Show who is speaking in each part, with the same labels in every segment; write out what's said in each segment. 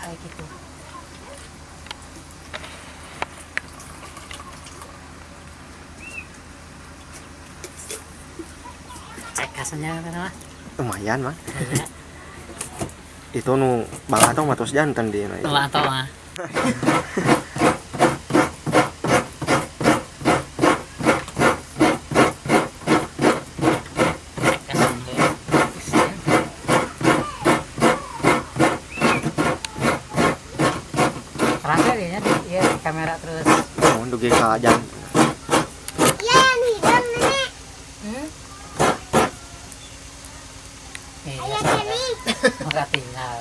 Speaker 1: Gitu. Cek kasarnya kan mah.
Speaker 2: Lumayan mah.
Speaker 1: Iya.
Speaker 2: Itu nu Bang Atong matos jantan dia.
Speaker 1: Tuh atau mah. Terasa dia di kamera terus.
Speaker 2: Oh, dugi ka jantan.
Speaker 3: Ya, nih, dong, Nenek.
Speaker 1: Iya.
Speaker 3: Nih.
Speaker 1: Maka tinggal.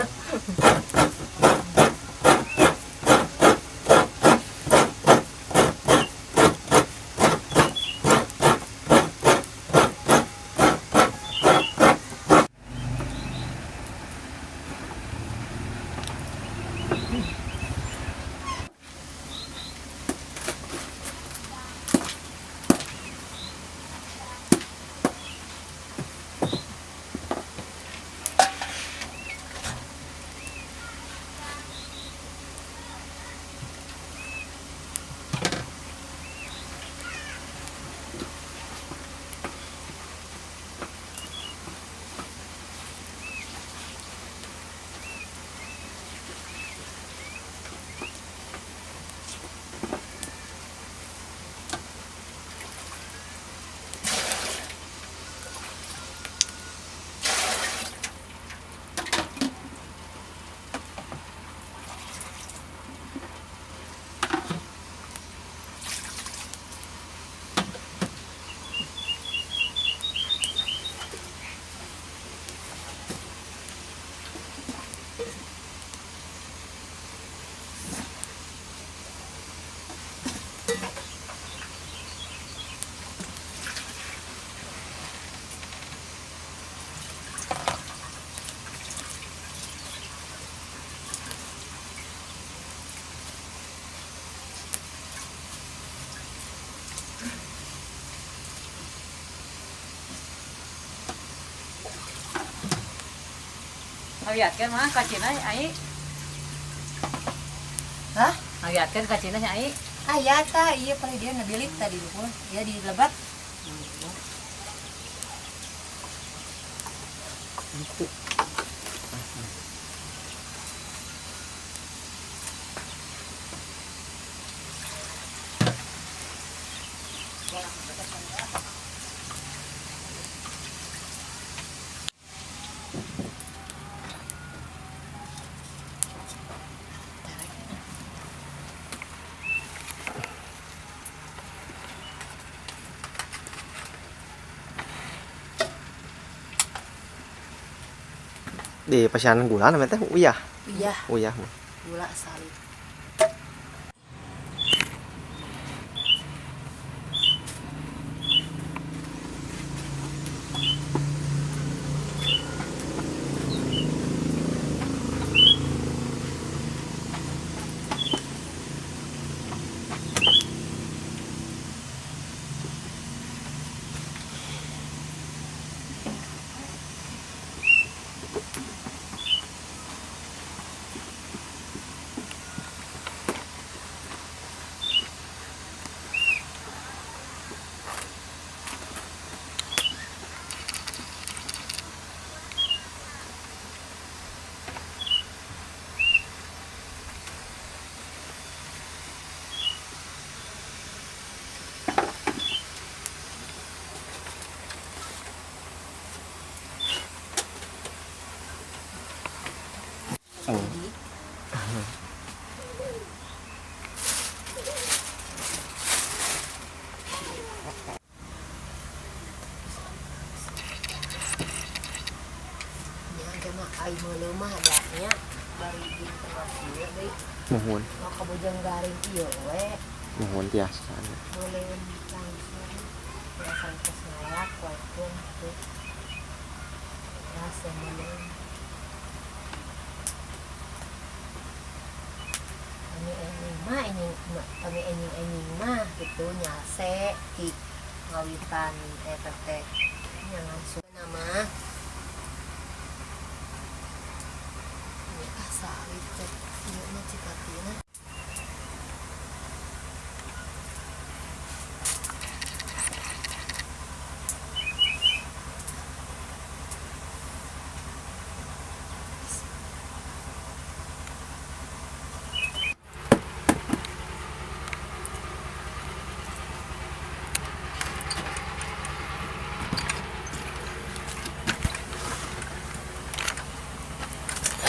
Speaker 1: Ngeliatkan mah kacina ai.
Speaker 4: Hah?
Speaker 1: Ngeliatkan kacina ai.
Speaker 4: Aya ta, iya paling dia nabilit tadi dulu. Ya di lebat.
Speaker 2: Di pasian gula namanya teh uyah.
Speaker 4: Iya,
Speaker 2: Uyah.
Speaker 4: gula salib.
Speaker 2: Oh.
Speaker 4: Cuma ai meuleuh mah adanya bari di tempat ieu deui.
Speaker 2: Nuhun.
Speaker 4: Mau kabujang garing ieu we.
Speaker 2: Nuhun tiasa.
Speaker 4: Boleh langsung biasa kes ngalak waekeun tuh. Ya semuanya. Kami ening mah gitu nyase di ngawitan teh nya langsung nama ini sawit teh ieu mah cikatina.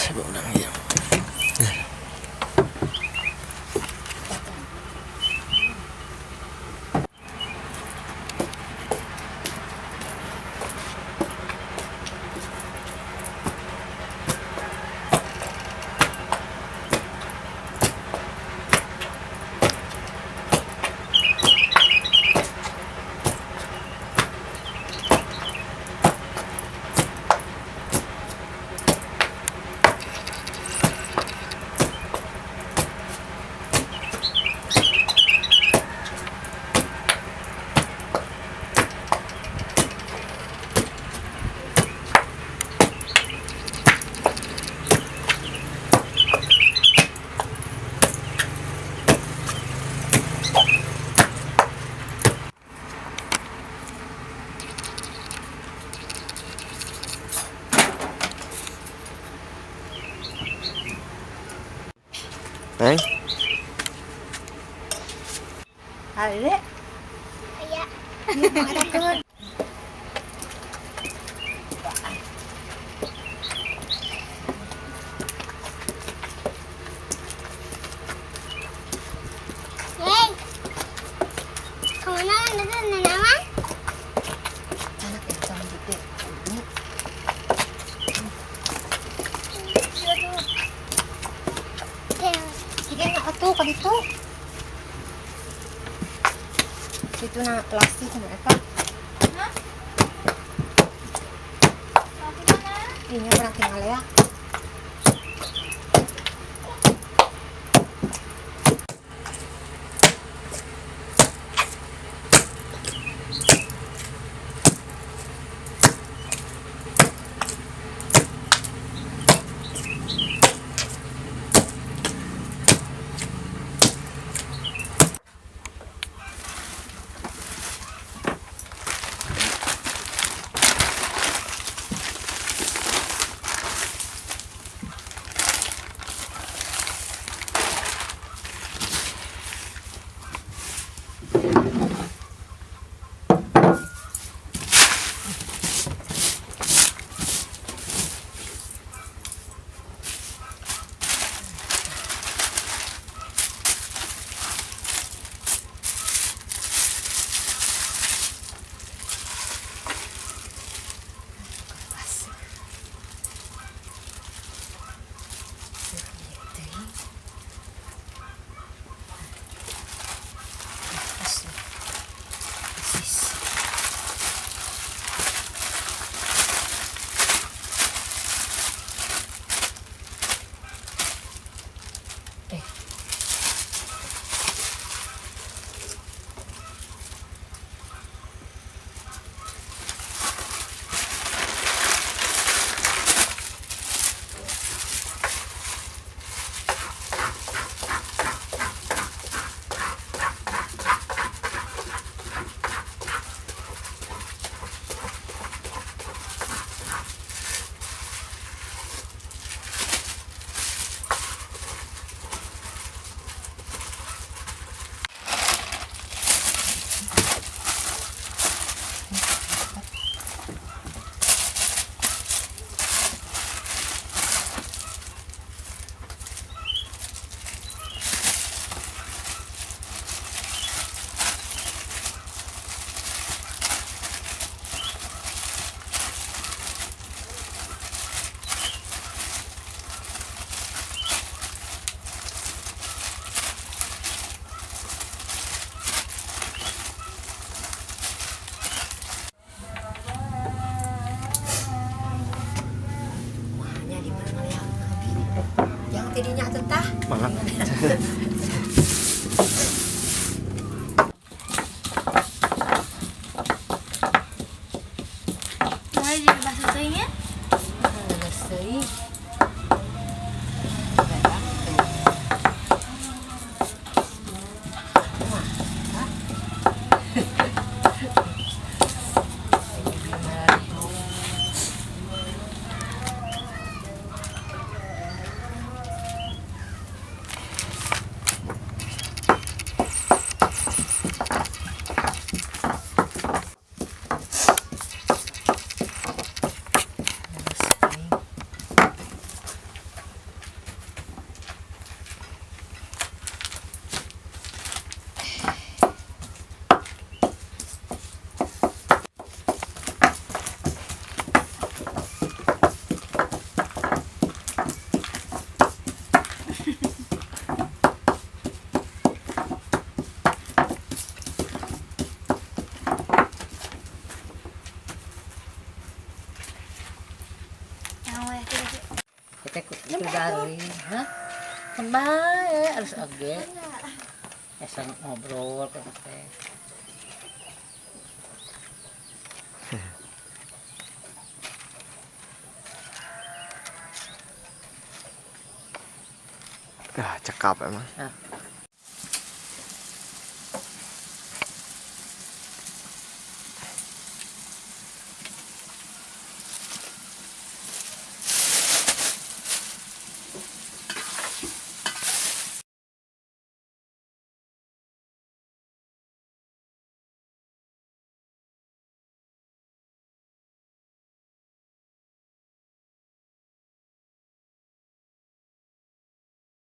Speaker 2: Coba udah ya. Neng,
Speaker 4: Ade.
Speaker 3: Aya.
Speaker 4: Matakeun.
Speaker 3: Yey. Kemana anda tuh nama?
Speaker 4: Anak yang sama gede. Ini Sige na atuh ka dito. Dito na plastik na eta. Ini pernah tinggal ya. tidinya tuh tah.
Speaker 2: Mangga.
Speaker 3: Nah, jadi bahasa teuingnya.
Speaker 4: Geus deui.
Speaker 3: Yang weh gitu.
Speaker 1: Kita itu dari, hah? Kembali harus age. Esang ngobrol teh.
Speaker 2: Cekap emang.
Speaker 1: Nah,